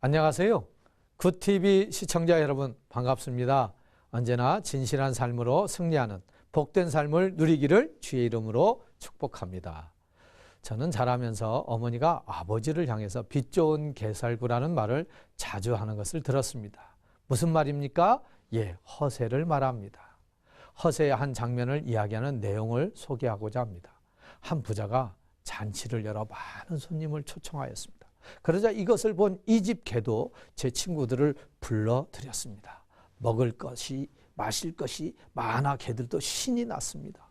안녕하세요. 굿TV 시청자 여러분 반갑습니다. 언제나 진실한 삶으로 승리하는 복된 삶을 누리기를 주의 이름으로 축복합니다. 저는 자라면서 어머니가 아버지를 향해서 빛 좋은 개살구라는 말을 자주 하는 것을 들었습니다. 무슨 말입니까? 허세를 말합니다. 허세의 한 장면을 이야기하는 내용을 소개하고자 합니다. 한 부자가 잔치를 열어 많은 손님을 초청하였습니다. 그러자 이것을 본 이 집 개도 제 친구들을 불러들였습니다. 먹을 것이 마실 것이 많아 개들도 신이 났습니다.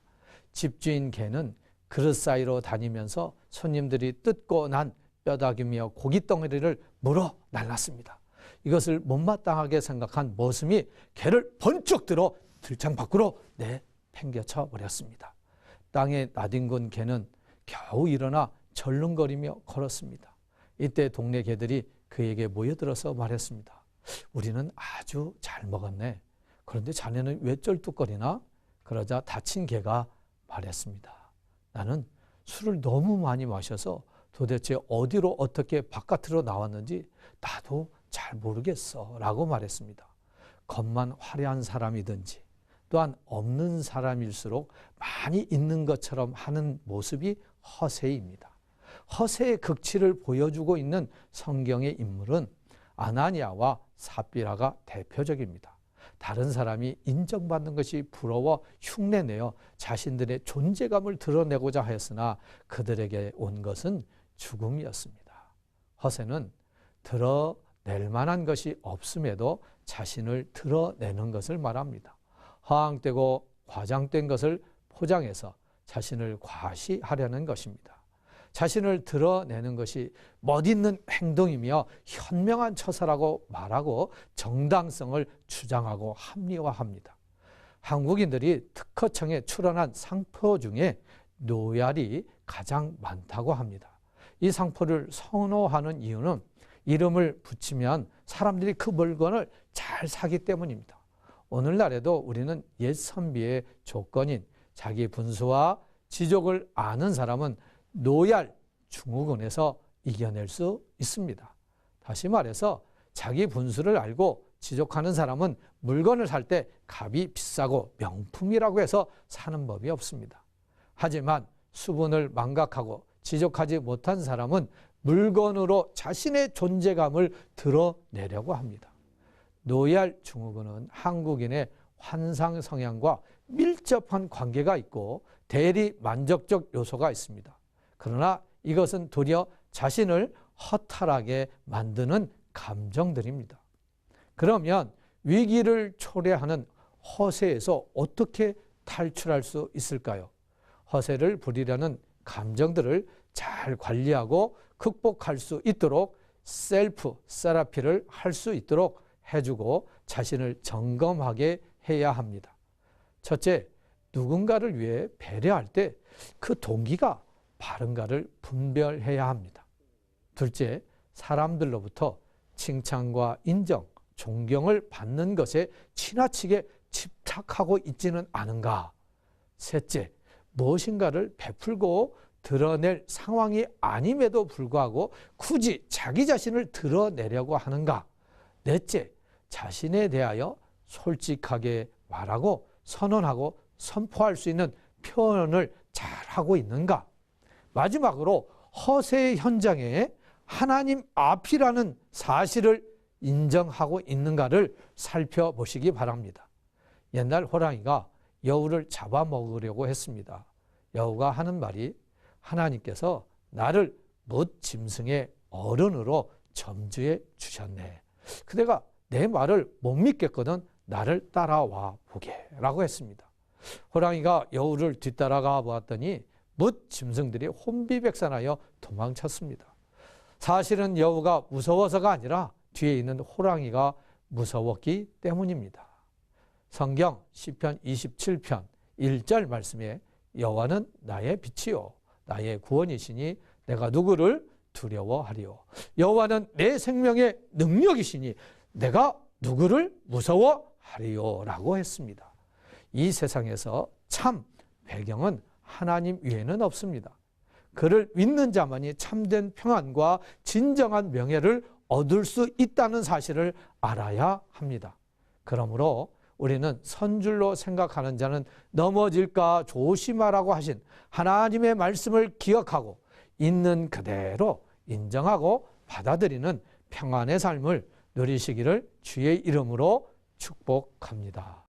집주인 개는 그릇 사이로 다니면서 손님들이 뜯고 난 뼈다귀며 고깃덩어리를 물어 날랐습니다. 이것을 못마땅하게 생각한 머슴이 개를 번쩍 들어 들창 밖으로 내팽개쳐 버렸습니다. 땅에 나뒹군 개는 겨우 일어나 절름거리며 걸었습니다. 이때 동네 개들이 그에게 모여들어서 말했습니다. 우리는 아주 잘 먹었네. 그런데 자네는 왜 쩔뚝거리나? 그러자 다친 개가 말했습니다. 나는 술을 너무 많이 마셔서 도대체 어디로 어떻게 바깥으로 나왔는지 나도 잘 모르겠어 라고 말했습니다. 겉만 화려한 사람이든지 또한 없는 사람일수록 많이 있는 것처럼 하는 모습이 허세입니다. 허세의 극치를 보여주고 있는 성경의 인물은 아나니아와 삽비라가 대표적입니다. 다른 사람이 인정받는 것이 부러워 흉내내어 자신들의 존재감을 드러내고자 하였으나 그들에게 온 것은 죽음이었습니다. 허세는 드러낼 만한 것이 없음에도 자신을 드러내는 것을 말합니다. 허황되고 과장된 것을 포장해서 자신을 과시하려는 것입니다. 자신을 드러내는 것이 멋있는 행동이며 현명한 처사라고 말하고 정당성을 주장하고 합리화합니다. 한국인들이 특허청에 출원한 상표 중에 노얄이 가장 많다고 합니다. 이 상표를 선호하는 이유는 이름을 붙이면 사람들이 그 물건을 잘 사기 때문입니다. 오늘날에도 우리는 옛 선비의 조건인 자기 분수와 지족을 아는 사람은 노얄 증후군에서 이겨낼 수 있습니다. 다시 말해서 자기 분수를 알고 지족하는 사람은 물건을 살 때 값이 비싸고 명품이라고 해서 사는 법이 없습니다. 하지만 수분을 망각하고 지족하지 못한 사람은 물건으로 자신의 존재감을 드러내려고 합니다. 노얄 증후군은 한국인의 환상 성향과 밀접한 관계가 있고 대리 만족적 요소가 있습니다. 그러나 이것은 도리어 자신을 허탈하게 만드는 감정들입니다. 그러면 위기를 초래하는 허세에서 어떻게 탈출할 수 있을까요? 허세를 부리려는 감정들을 잘 관리하고 극복할 수 있도록 셀프 세라피를 할 수 있도록 해주고 자신을 점검하게 해야 합니다. 첫째, 누군가를 위해 배려할 때 그 동기가 바른가를 분별해야 합니다. 둘째, 사람들로부터 칭찬과 인정, 존경을 받는 것에 지나치게 집착하고 있지는 않은가. 셋째, 무엇인가를 베풀고 드러낼 상황이 아님에도 불구하고 굳이 자기 자신을 드러내려고 하는가. 넷째, 자신에 대하여 솔직하게 말하고 선언하고 선포할 수 있는 표현을 잘하고 있는가. 마지막으로 허세의 현장에 하나님 앞이라는 사실을 인정하고 있는가를 살펴보시기 바랍니다. 옛날 호랑이가 여우를 잡아먹으려고 했습니다. 여우가 하는 말이 하나님께서 나를 뭇 짐승의 어른으로 점주해 주셨네. 그대가 내 말을 못 믿겠거든 나를 따라와 보게 라고 했습니다. 호랑이가 여우를 뒤따라가 보았더니 뭇 짐승들이 혼비백산하여 도망쳤습니다. 사실은 여우가 무서워서가 아니라 뒤에 있는 호랑이가 무서웠기 때문입니다. 성경 시편 27편 1절 말씀에 여호와는 나의 빛이요 나의 구원이시니 내가 누구를 두려워하리요. 여호와는 내 생명의 능력이시니 내가 누구를 무서워하리요 라고 했습니다. 이 세상에서 참 배경은 하나님 외에는 없습니다. 그를 믿는 자만이 참된 평안과 진정한 명예를 얻을 수 있다는 사실을 알아야 합니다. 그러므로 우리는 선줄로 생각하는 자는 넘어질까 조심하라고 하신 하나님의 말씀을 기억하고 있는 그대로 인정하고 받아들이는 평안의 삶을 누리시기를 주의 이름으로 축복합니다.